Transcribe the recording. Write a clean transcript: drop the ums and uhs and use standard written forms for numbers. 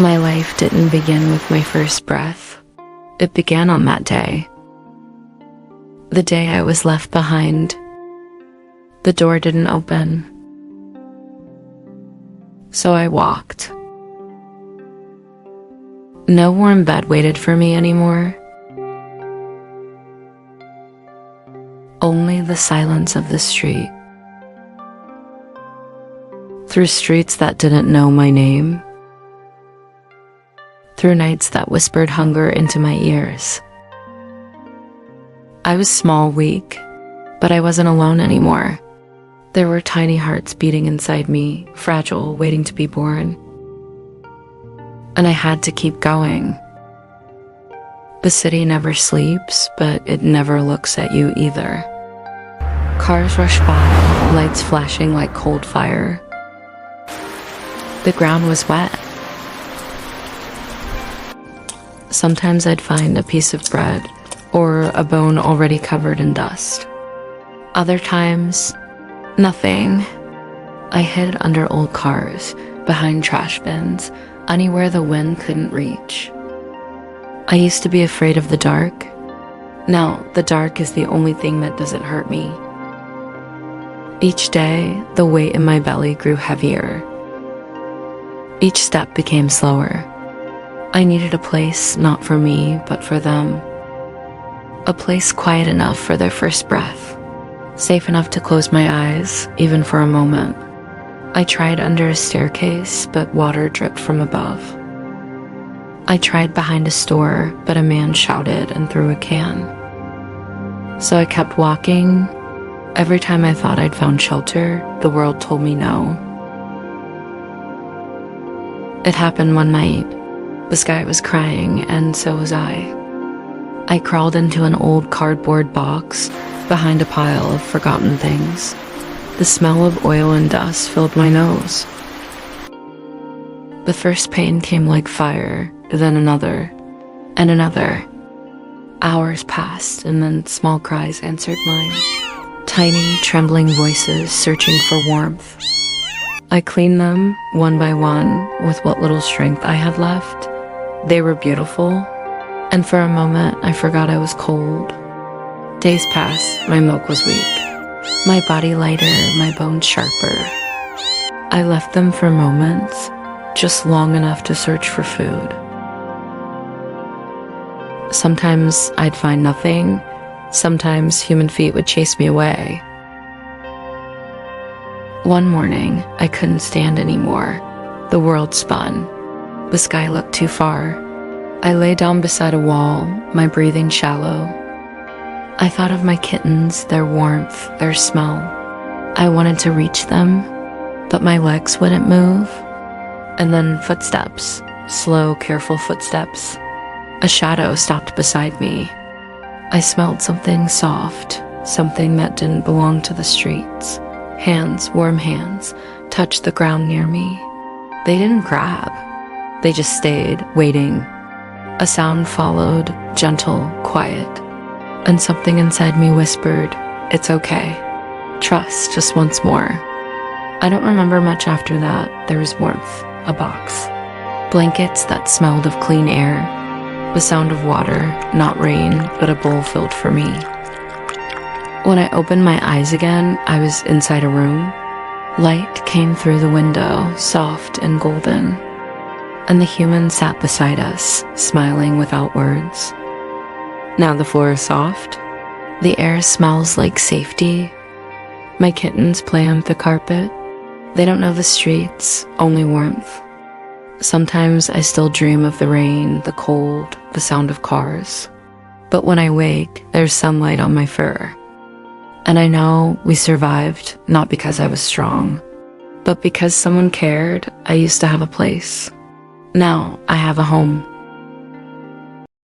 My life didn't begin with my first breath. It began on that day. The day I was left behind. The door didn't open. So I walked. No warm bed waited for me anymore. Only the silence of the street. Through streets that didn't know my name. Through nights that whispered hunger into my ears. I was small, weak, but I wasn't alone anymore. There were tiny hearts beating inside me, fragile, waiting to be born. And I had to keep going. The city never sleeps, but it never looks at you either. Cars rush by, lights flashing like cold fire. The ground was wet. Sometimes I'd find a piece of bread or a bone already covered in dust. Other times, nothing. I hid under old cars, behind trash bins, anywhere the wind couldn't reach. I used to be afraid of the dark. Now, the dark is the only thing that doesn't hurt me. Each day, the weight in my belly grew heavier. Each step became slower. I needed a place not for me, but for them. A place quiet enough for their first breath. Safe enough to close my eyes, even for a moment. I tried under a staircase, but water dripped from above. I tried behind a store, but a man shouted and threw a can. So I kept walking. Every time I thought I'd found shelter, the world told me no. It happened one night. The sky was crying, and so was I. I crawled into an old cardboard box behind a pile of forgotten things. The smell of oil and dust filled my nose. The first pain came like fire, then another, and another. Hours passed, and then small cries answered mine. Tiny, trembling voices searching for warmth. I cleaned them, one by one, with what little strength I had left. They were beautiful, and for a moment I forgot I was cold. Days passed, my milk was weak. My body lighter, my bones sharper. I left them for moments, just long enough to search for food. Sometimes I'd find nothing. Sometimes human feet would chase me away. One morning, I couldn't stand anymore. The world spun. The sky looked too far. I lay down beside a wall, my breathing shallow. I thought of my kittens, their warmth, their smell. I wanted to reach them, but my legs wouldn't move. And then footsteps, slow, careful footsteps. A shadow stopped beside me. I smelled something soft, something that didn't belong to the streets. Hands, warm hands, touched the ground near me. They didn't grab. They just stayed, waiting. A sound followed, gentle, quiet. And something inside me whispered, "It's okay. Trust just once more." I don't remember much after that. There was warmth, a box, blankets that smelled of clean air, the sound of water, not rain, but a bowl filled for me. When I opened my eyes again, I was inside a room. Light came through the window, soft and golden. And the human sat beside us, smiling without words. Now the floor is soft. The air smells like safety. My kittens play on the carpet. They don't know the streets, only warmth. Sometimes I still dream of the rain, the cold, the sound of cars. But when I wake, there's sunlight on my fur. And I know we survived, not because I was strong, but because someone cared. I used to have a place. Now I have a home.